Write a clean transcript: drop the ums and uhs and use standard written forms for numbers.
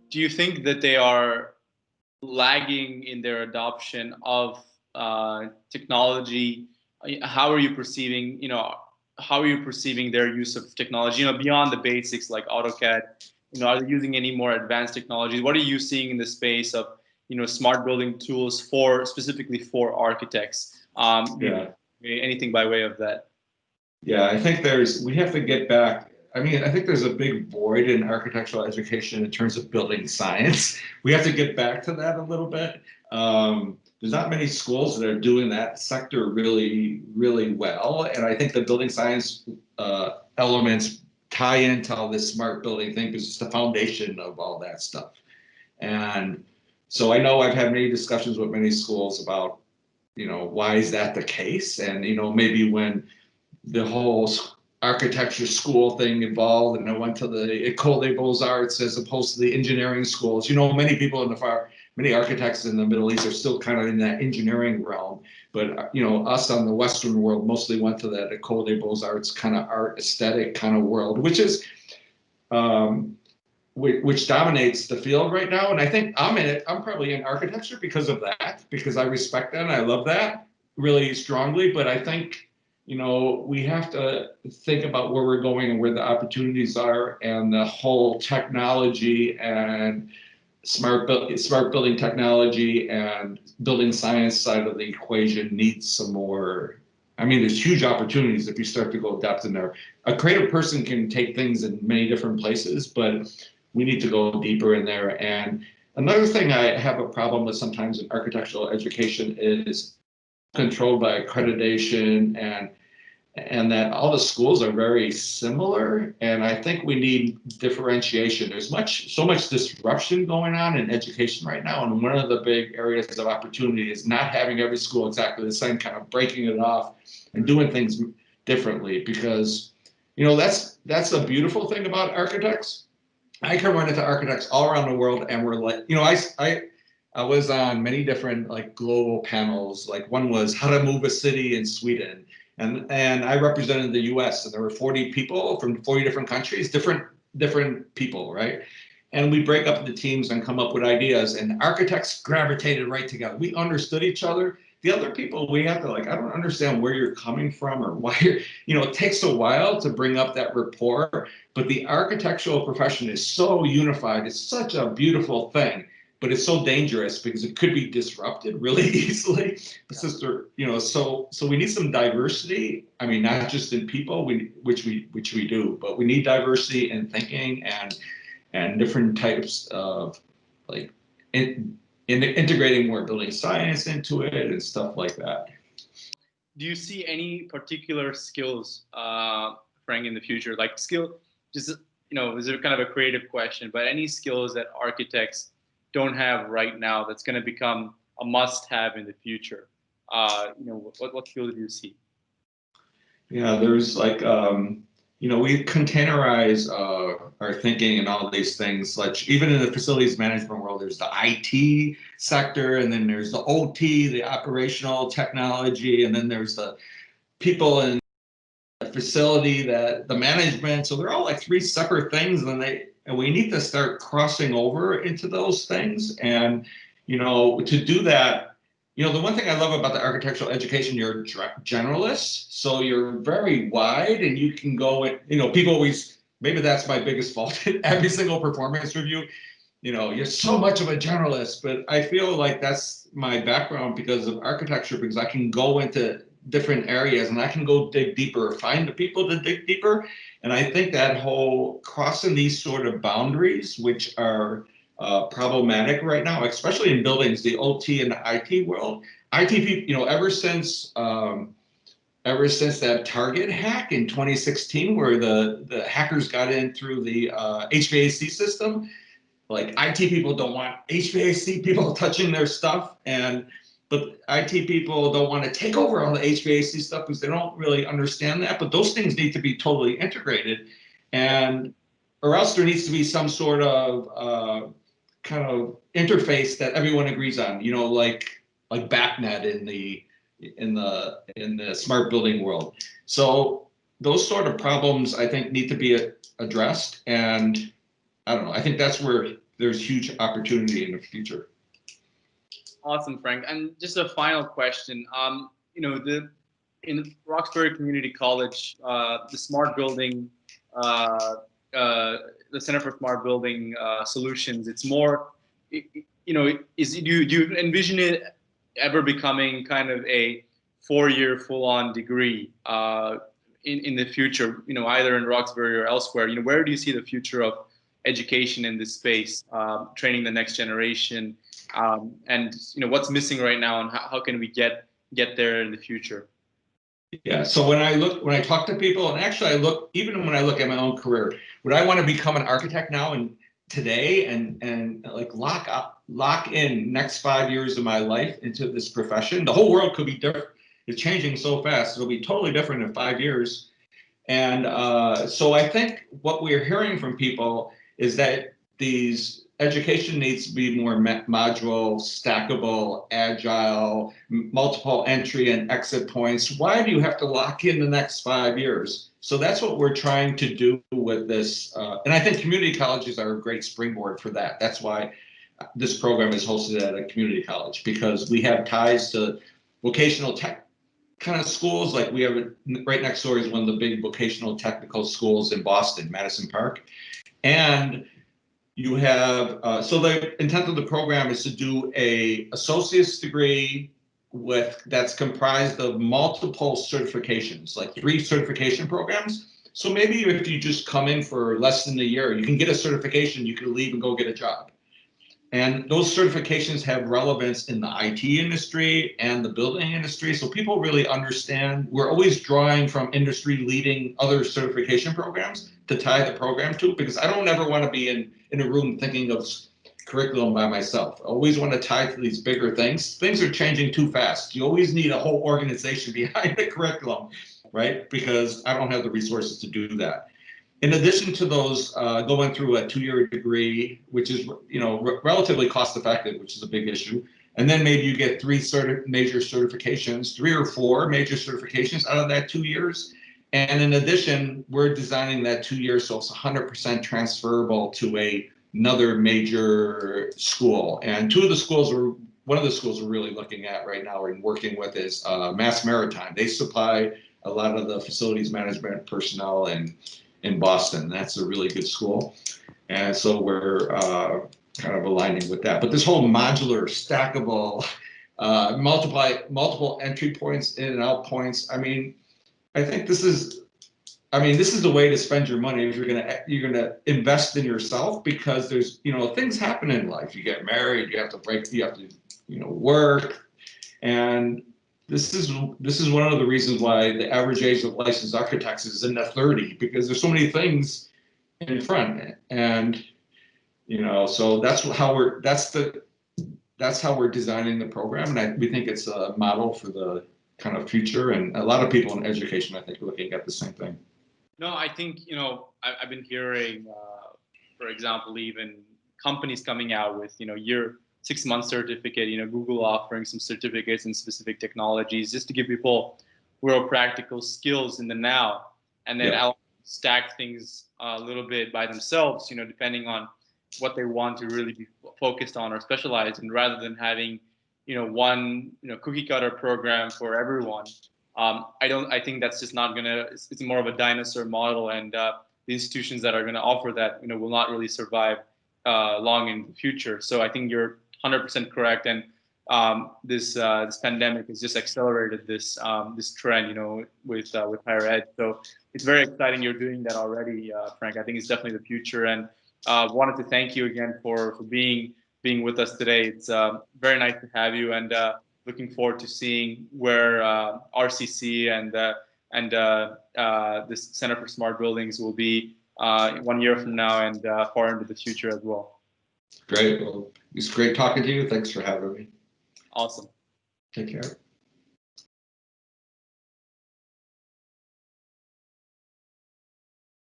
Do you think that they are lagging in their adoption of technology? How are you perceiving, how are you perceiving their use of technology, beyond the basics like AutoCAD? Are they using any more advanced technologies? What are you seeing in the space of, smart building tools for specifically for architects? Yeah. Anything by way of that? Yeah, I think we have to get back. I mean, I think there's a big void in architectural education in terms of building science. We have to get back to that a little bit. There's not many schools that are doing that sector really, really well. And I think the building science elements tie into all this smart building thing because it's the foundation of all that stuff. And so I know I've had many discussions with many schools about, why is that the case? And, maybe when the whole architecture school thing evolved and I went to the École des Beaux-Arts as opposed to the engineering schools. Many people many architects in the Middle East are still kind of in that engineering realm. But, us on the Western world mostly went to that École des Beaux-Arts kind of art aesthetic kind of world, which is, which dominates the field right now. And I think I'm in it. I'm probably in architecture because of that, because I respect that and I love that really strongly. But I think, we have to think about where we're going and where the opportunities are, and the whole technology and smart building technology and building science side of the equation needs some more. I mean, there's huge opportunities if you start to go depth in there. A creative person can take things in many different places, but we need to go deeper in there. And another thing I have a problem with sometimes in architectural education is controlled by accreditation and that all the schools are very similar. And I think we need differentiation. There's so much disruption going on in education right now. And one of the big areas of opportunity is not having every school exactly the same, kind of breaking it off and doing things differently, because, that's a beautiful thing about architects. I can run into architects all around the world and we're like, I was on many different like global panels. Like one was how to move a city in Sweden. And I represented the US, and there were 40 people from 40 different countries, different people, right? And we break up the teams and come up with ideas, and architects gravitated right together. We understood each other. The other people, we have to I don't understand where you're coming from or why it takes a while to bring up that rapport, but the architectural profession is so unified. It's such a beautiful thing. But it's so dangerous because it could be disrupted really easily. So we need some diversity. I mean, not just in people, which we do, but we need diversity in thinking and different types of integrating more building science into it and stuff like that. Do you see any particular skills, Frank, in the future? Like this is kind of a creative question, but any skills that architects don't have right now that's going to become a must-have in the future? What skills do you see? Yeah, there's we containerize our thinking and all of these things. Like even in the facilities management world, there's the IT sector, and then there's the OT, the operational technology, and then there's the people in the facility, the management. So they're all like three separate things, and we need to start crossing over into those things. And to do that, the one thing I love about the architectural education, you're generalist, so you're very wide, and you can go in, people always, maybe that's my biggest fault in every single performance review, you're so much of a generalist, but I feel like that's my background because of architecture, because I can go into different areas and I can go dig deeper, find the people to dig deeper. And I think that whole crossing these sort of boundaries, which are problematic right now, especially in buildings, the OT and the IT world. IT people, ever since that Target hack in 2016, where the hackers got in through the HVAC system, like IT people don't want HVAC people touching their stuff, but IT people don't want to take over all the HVAC stuff because they don't really understand that. But those things need to be totally integrated, or else there needs to be some sort of kind of interface that everyone agrees on. Like BACnet in the smart building world. So those sort of problems, I think, need to be addressed. And I don't know. I think that's where there's huge opportunity in the future. Awesome, Frank. And just a final question. In Roxbury Community College, the smart building, uh, the Center for Smart Building Solutions, it's more, do you envision it ever becoming kind of a 4-year full-on degree in the future, either in Roxbury or elsewhere? Where do you see the future of education in this space, training the next generation? And what's missing right now, and how can we get there in the future? Yeah. So when I talk to people, and actually even when I look at my own career, would I want to become an architect now and today and like lock in next 5 years of my life into this profession? The whole world could be different. It's changing so fast. It'll be totally different in 5 years. And so I think what we're hearing from people is that these education needs to be more modular, stackable, agile, multiple entry and exit points. Why do you have to lock in the next 5 years? So that's what we're trying to do with this. And I think community colleges are a great springboard for that. That's why this program is hosted at a community college, because we have ties to vocational tech kind of schools. Like we have right next door is one of the big vocational technical schools in Boston, Madison Park. And you have, so the intent of the program is to do a associate's degree that's comprised of multiple certifications, like 3 certification programs. So maybe if you just come in for less than a year, you can get a certification, you can leave and go get a job. And those certifications have relevance in the IT industry and the building industry. So people really understand. We're always drawing from industry leading other certification programs to tie the program to, because I don't ever want to be in a room thinking of curriculum by myself. I always want to tie to these bigger things. Things are changing too fast. You always need a whole organization behind the curriculum, right? Because I don't have the resources to do that. In addition to those, going through a 2-year degree, which is relatively cost effective, which is a big issue, and then maybe you get 3 major certifications, 3 or 4 major certifications out of that 2 years. And in addition, we're designing that 2 years so it's 100% transferable to another major school. And one of the schools we're really looking at right now and working with is Mass Maritime. They supply a lot of the facilities management personnel in Boston. That's a really good school. And so we're kind of aligning with that. But this whole modular, stackable, multiple entry points, in and out points. I mean, I think this is the way to spend your money if you're gonna invest in yourself, because there's things happen in life. You get married, you have to work, and this is one of the reasons why the average age of licensed architects is in the 30, because there's so many things in front. And so that's how we're designing the program, and we think it's a model for the kind of future. And a lot of people in education, I think, are looking at the same thing. No, I think I've been hearing, for example, even companies coming out with year 6-month certificate, Google offering some certificates in specific technologies just to give people real practical skills in the now, and then I'll stack things a little bit by themselves, depending on what they want to really be focused on or specialized in, rather than having, one, cookie cutter program for everyone. I think that's just not gonna, it's more of a dinosaur model, and the institutions that are gonna offer that, will not really survive long in the future. So I think you're 100% correct, and this pandemic has just accelerated this trend, with higher ed. So it's very exciting you're doing that already, Frank. I think it's definitely the future, and wanted to thank you again for being with us today. It's very nice to have you, and looking forward to seeing where RCC and this Center for Smart Buildings will be 1 year from now, and far into the future as well. Great. Well, it's great talking to you. Thanks for having me. Awesome. Take care.